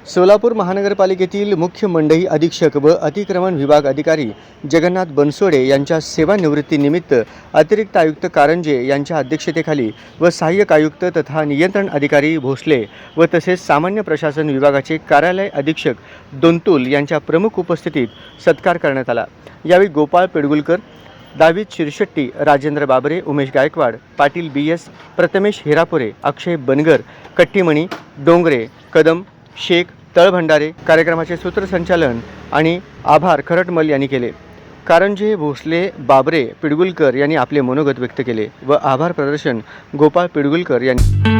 सोलापूर महानगरपालिकेतील मुख्य मंडई अधीक्षक व अतिक्रमण विभाग अधिकारी जगन्नाथ बनसोडे यांच्या सेवानिवृत्तीनिमित्त अतिरिक्त आयुक्त कारंजे यांच्या अध्यक्षतेखाली व सहाय्यक आयुक्त तथा नियंत्रण अधिकारी भोसले व तसेच सामान्य प्रशासन विभागाचे कार्यालय अधीक्षक दोंतुल यांच्या प्रमुख उपस्थितीत सत्कार करण्यात आला। यावेळी गोपाळ पेडगुलकर, दावीद शिरशेट्टी, राजेंद्र बाबरे, उमेश गायकवाड, पाटील BS, प्रथमेश हेरापुरे, अक्षय बनगर, कट्टीमणी, डोंगरे, कदम, शेख, तळभंडारे कार्यक्रमाचे सूत्रसंचालन आणि आभार खरटमल यांनी केले। कारंजे, भोसले, बाबरे, पेडगुलकर यांनी आपले मनोगत व्यक्त केले व आभार प्रदर्शन गोपाळ पेडगुलकर यांनी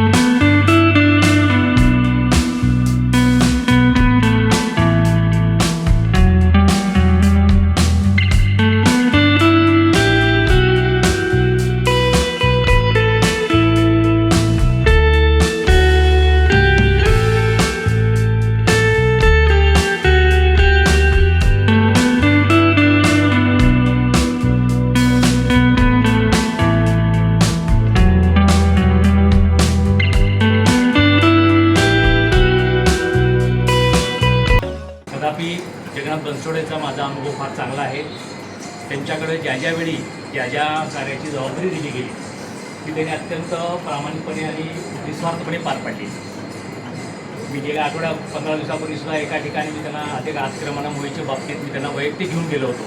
जगन्नाथ बनसोडेचा माझा अनुभव फार चांगला आहे। त्यांच्याकडे ज्यावेळी ज्या कार्याची जबाबदारी दिली गेली ती त्यांनी अत्यंत प्रामाणिकपणे आणि निस्वार्थपणे पार पाडली। मी गेल्या 15 दिवसापूर्वी सुद्धा एका ठिकाणी मी त्यांना अतिक्रमण मोहीच्या बाबतीत मी त्यांना वैयक्तिक घेऊन गेलो होतो।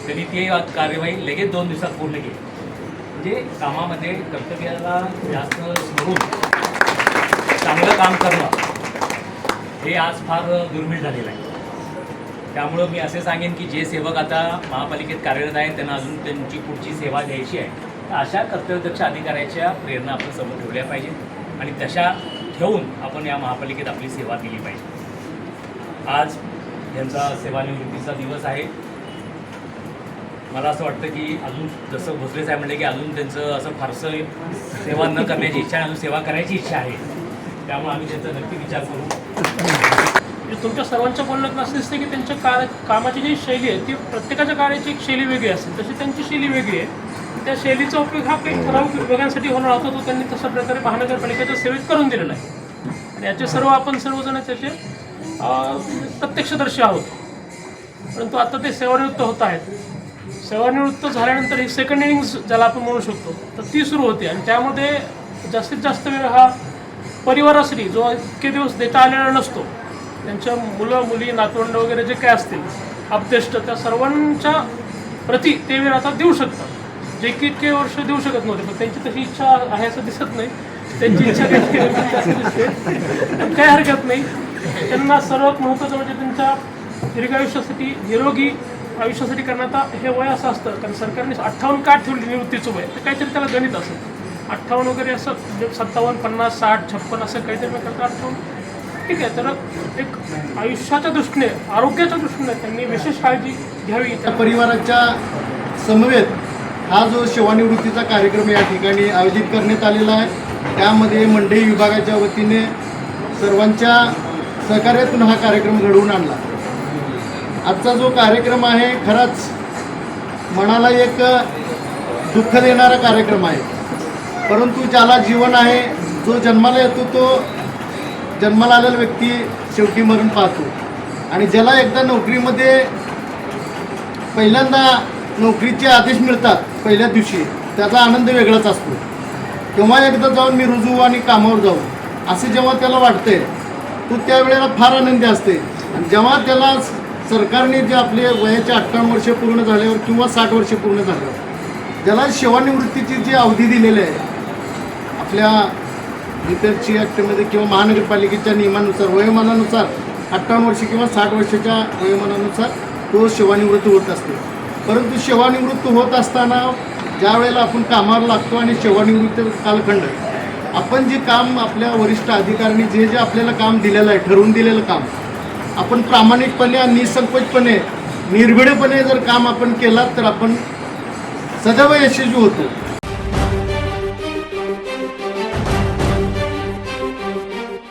त्यांनी ती कार्यवाही लगेच 2 दिवसात पूर्ण केली। म्हणजे कामामध्ये कर्तव्याला जास्त स्मरून चांगलं काम करणं हे आज फार दुर्मिळ झालेलं आहे। त्यामुळं मी असे सांगेन की जे सेवक आता महापालिकेत कार्यरत आहेत त्यांना अजून त्यांची पुढची सेवा द्यायची आहे, तर अशा कर्तव्यदक्ष अधिकाऱ्याच्या प्रेरणा आपण समोर ठेवल्या पाहिजेत आणि तशा ठेवून आपण या महापालिकेत आपली सेवा केली पाहिजे। आज यांचा सेवानिवृत्तीचा दिवस आहे। मला असं वाटतं की अजून जसं भोसले साहेब म्हणले की अजून त्यांचं असं फारसं सेवा न करण्याची इच्छा आहे, अजून सेवा करायची इच्छा आहे। त्यामुळे आम्ही त्यांचा नक्की विचार करू। तुमच्या सर्वांच्या बोलण्यात असं दिसतं की त्यांच्या कामाची जी शैली आहे ती प्रत्येकाच्या कार्याची एक शैली वेगळी असते, तशी त्यांची शैली वेगळी आहे। त्या शैलीचा उपयोग हा काही ठराविक विभागांसाठी होणार होता, तो त्यांनी तशा प्रकारे महानगरपालिकेच्या सेवेत करून दिलेला आहे आणि याचे आपण सर्वजण त्याचे प्रत्यक्षदर्शी आहोत। परंतु आता ते सेवानिवृत्त होत आहेत। सेवानिवृत्त झाल्यानंतर ही सेकंड इनिंग्स ज्याला आपण म्हणू शकतो तर ती सुरू होते आणि त्यामध्ये जास्तीत जास्त वेळ हा परिवारासाठी जो इतके दिवस देता आलेला नसतो, त्यांच्या मुलं मुली नातवंड वगैरे जे काय असतील अपदेष्ट त्या सर्वांच्या प्रति ते वेळ आता देऊ शकतात, जे की इतके वर्ष देऊ शकत नव्हते। पण त्यांची तशी इच्छा आहे असं दिसत नाही, त्यांची इच्छा काही हरकत नाही। त्यांना सर्वात महत्त्वाचं म्हणजे त्यांच्या दीर्घायुष्यासाठी निरोगी आयुष्यासाठी करण्यात हे वय असं असतं, कारण सरकारने 58 का ठेवली निवृत्तीचं वय, तर काहीतरी त्याला गणित असेल 58 वगैरे असं 57, 50, 60, 56 असं काहीतरी करता 58 ठीक आहे। तर एक आयुष्याच्या दृष्टीने आरोग्याच्या दृष्टीने त्यांनी विशेष काळजी घ्यावी। त्या परिवाराच्या समवेत हा जो सेवानिवृत्तीचा कार्यक्रम या ठिकाणी आयोजित करण्यात आलेला आहे, त्यामध्ये मंडई विभागाच्या वतीने सर्वांच्या सहकार्यातून हा कार्यक्रम घडवून आणला। आजचा जो कार्यक्रम आहे खराच मनाला एक दुःख देणारा कार्यक्रम आहे, परंतु ज्याला जीवन आहे, जो जन्माला येतो तो जन्माला आलेला व्यक्ती शेवटी मरण पाहतो आणि ज्याला एकदा नोकरीमध्ये पहिल्यांदा नोकरीचे आदेश मिळतात पहिल्या दिवशी, त्याचा आनंद वेगळाच असतो। तेव्हा एकदा जाऊन मी रुजू आणि कामावर जाऊ असे जेव्हा त्याला वाटते तो त्यावेळेला फार आनंदी असते। आणि जेव्हा त्याला सरकारने जे आपले वयाचे 58 वर्ष पूर्ण झाल्यावर किंवा 60 वर्ष पूर्ण झाल्यावर ज्याला सेवानिवृत्तीची जी अवधी दिलेली आहे आपल्या इतरची ॲक्टमध्ये किंवा महानगरपालिकेच्या नियमानुसार वयोमानानुसार 58 वर्ष किंवा 60 वर्षाच्या वयोमानानुसार तो सेवानिवृत्त होत असतो। परंतु सेवानिवृत्त होत असताना ज्या वेळेला आपण कामावर लागतो आणि सेवानिवृत्त कालखंड आपण जे काम आपल्या वरिष्ठ अधिकाऱ्यांनी जे आपल्याला काम दिलेलं आहे, ठरवून दिलेलं काम आपण प्रामाणिकपणे आणि निसंकोचपणे निर्भीडपणे जर काम आपण केलात तर आपण सदैव यशस्वी होतो।